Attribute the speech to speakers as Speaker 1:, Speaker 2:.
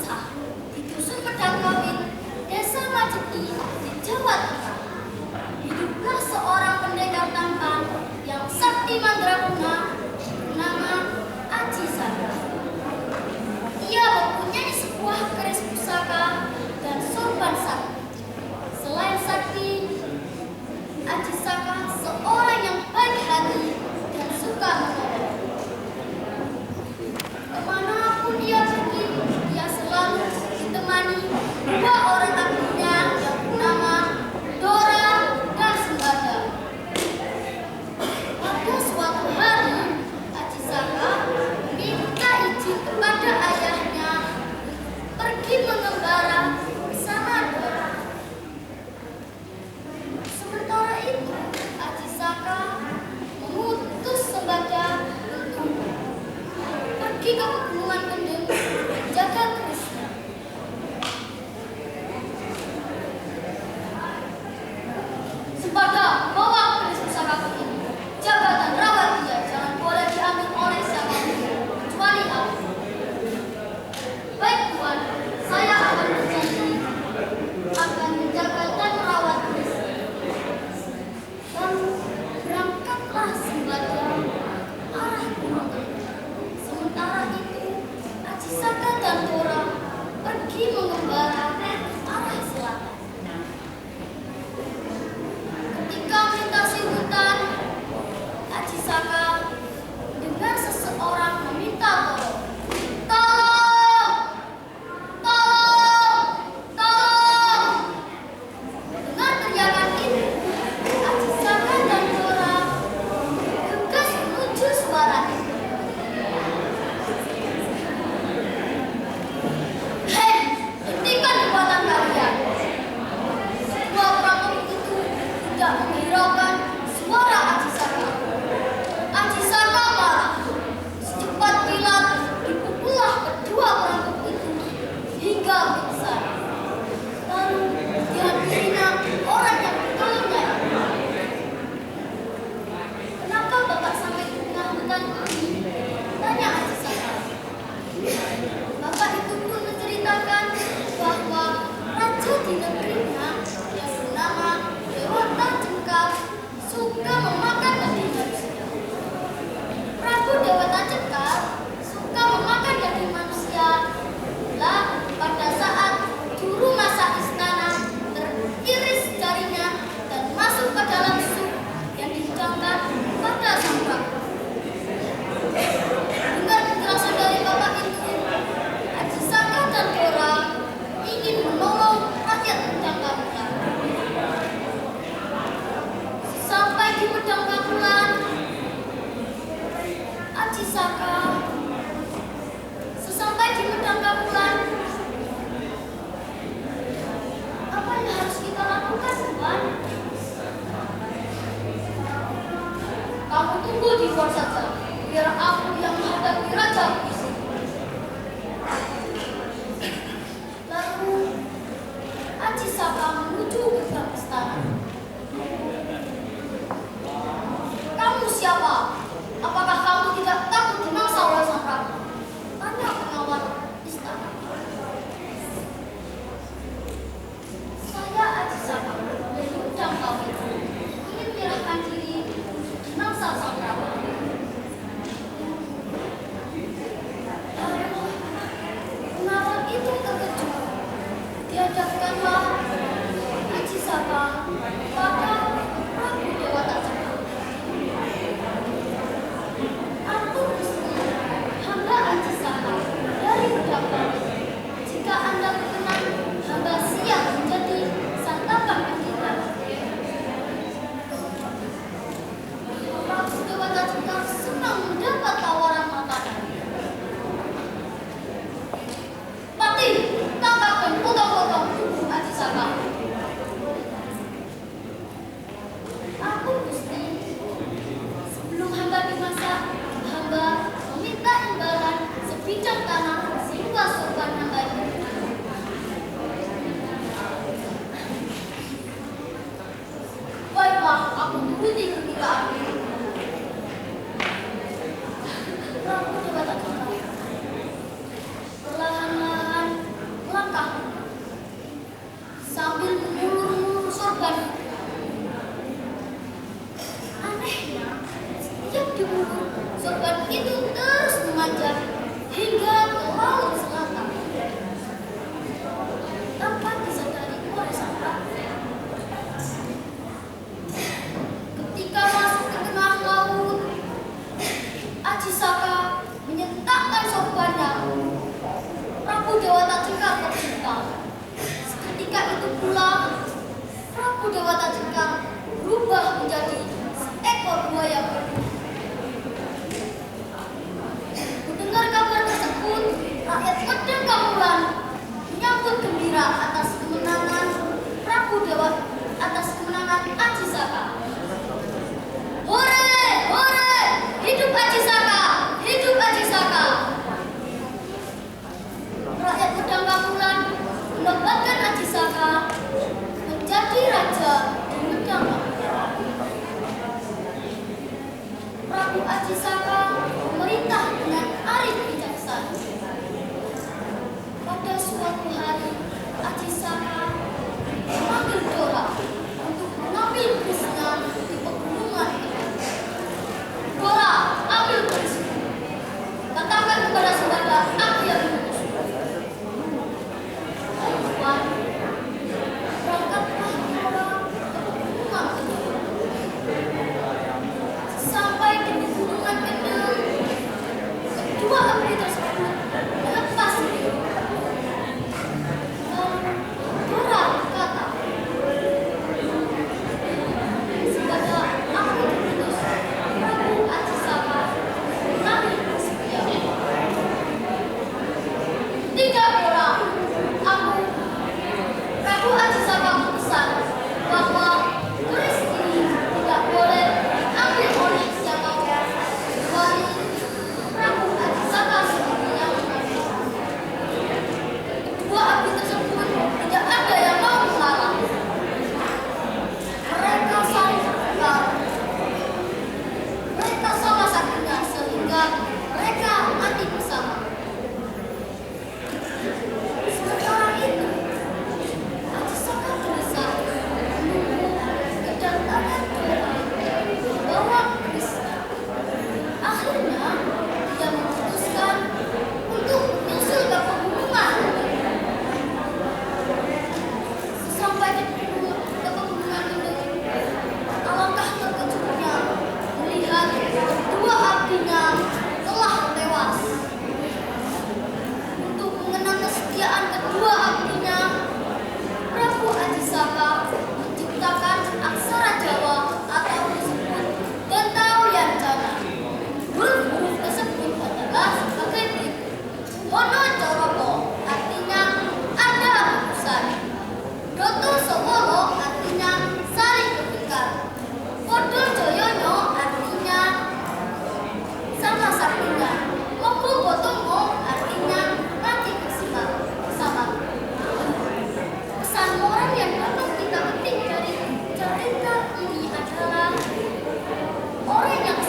Speaker 1: kisah di dusun Pedangkawin, Desa Majeti, di Jawa Tengah. Hiduplah seorang pendekar tampan yang sakti mandraguna bernama Aji Saka. Ia mempunyai sebuah keris pusaka dan sorban sakti. Selain sakti, Aji Saka seorang yang baik hati dan suka menolong. Kemanapun dia pergi, dia selalu ditemani dua orang abdinya yang bernama Dora dan Sembada. Pada suatu hari, Aji Saka meminta izin kepada ayahnya pergi mengembara bersama Dora. Sementara itu, Aji Saka mengutus Sembada untuk pergi ke pegunungan Kendeng menjaga kerisnya. Sembada, bawa keris pusaka ini. Jaga dan rawat dia, jangan boleh diambil oleh siapapun, kecuali aku. Baik Tuan, saya akan berjanji akan menjaga dan merawat keris. Lalu berangkatlah Sembada arah gunung Kendeng. Sementara itu, Aji Saka dan Dora pergi mengembara ke arah selatan. Ketika melintasi hutan, Aji Saka mendengar seseorang meminta tolong. Tolong! Tolong! Tolong! Mendengar teriakan itu, Aji Saka dan Dora bergegas menuju suara itu. Hei, hentikan kekuatan kalian! Semua perampok itu tidak menghiraukan suara Aji Saka. Aji Saka marah. Secepat kilat dipukullah kedua perampok itu hingga pingsan. Lalu dihadirinya orang yang bertanya, kenapa Bapak sampai di tengah hutan ini? Tanya Aji Saka. Bapak itu pun menceritakan bahwa raja di negerinya yang bernama Dewata Cengkar suka memakan daging manusia. Prabu Dewata Cengkar suka memakan daging manusia. Lah, pada saat juru masak istana teriris jarinya dan masuk ke dalam sup yang dihidangkan pada sang prabu. Dengar penjelasan dari bapak itu, Aji Saka dan Dora ingin menolong rakyat Pedangkabulan. Sampai di Pedangkabulan, Aji Saka sesampai di Pedangkabulan, apa yang harus kita lakukan, Tuan? Kamu tunggu di luar saja, biar aku yang menghadapi raja di sini. Lalu Aji Saka menuju gerbang istana. Kamu siapa? Apakah kamu tidak takut dimangsa oleh sang prabu? Tanya pengawal istana. Saya Aji Saka dari Pedangkawin, ingin menyerahkan diri untuk dimangsa sang prabu. Pengawal itu terkejut. Dihadapkanlah Aji Saka Prabu Dewata Cengkar berubah menjadi seekor buaya. Mendengar kabar tersebut, rakyat Pedang Kamulan menyambut gembira atas kemenangan Prabu Dewata, atas kemenangan Aji Saka. Hore, hore, hidup Aji Saka, hidup Aji Saka. Rakyat Pedang Kamulan menobatkan Aji Saka menjadi raja di Pedang Kamulan. Prabu Aji Saka memerintah dengan arif bijaksana. Pada suatu hari, Aji Saka memanggil Dora untuk mengambil kerisnya di pegunungan itu. Dora, ambil kerisnya. Katakan kepada saudara, aku yang mengutus. Tuan, berangkatlah Dora ke pegunungan itu. Sampai di pegunungan itu, kedua abdi tersebut melepas diri. Dora berkata, sebagai aku diutus Prabu Aji Saka mengambil kerisnya. Tidak, Dora, aku Prabu Aji Saka berpesan bahwa keris ini tidak boleh diambil oleh siapapun kecuali Prabu Aji Saka sendiri yang mengambil. Kedua abdi tersebut tidak ada yang mau melarang. Mereka saling bertukar. Mereka sama sakitnya sehingga mereka mati bersama. Sementara itu, Aji Saka gelisah menunggu kedatangan Dora membawa kerisnya. Akhirnya, dia memutuskan untuk menyusul ke pegunungan. Sesampai ke pegunungan itu, alangkah terkejutnya melihat kedua abdinya telah tewas. Untuk mengenang kesetiaan kedua abdinya, Prabu Aji Saka menciptakan aksara Jawa atau disebut Gentawiancana. Huruf-huruf tersebut adalah sebagai berikut. Wono Coropo artinya ada urusan. Doto Soworo artinya saling bertengkar. Podo Joyono artinya sama saktinya. Moko Botongo artinya mati bersama. Pesan moral yang dapat kita petik dari cerita ini adalah orang yang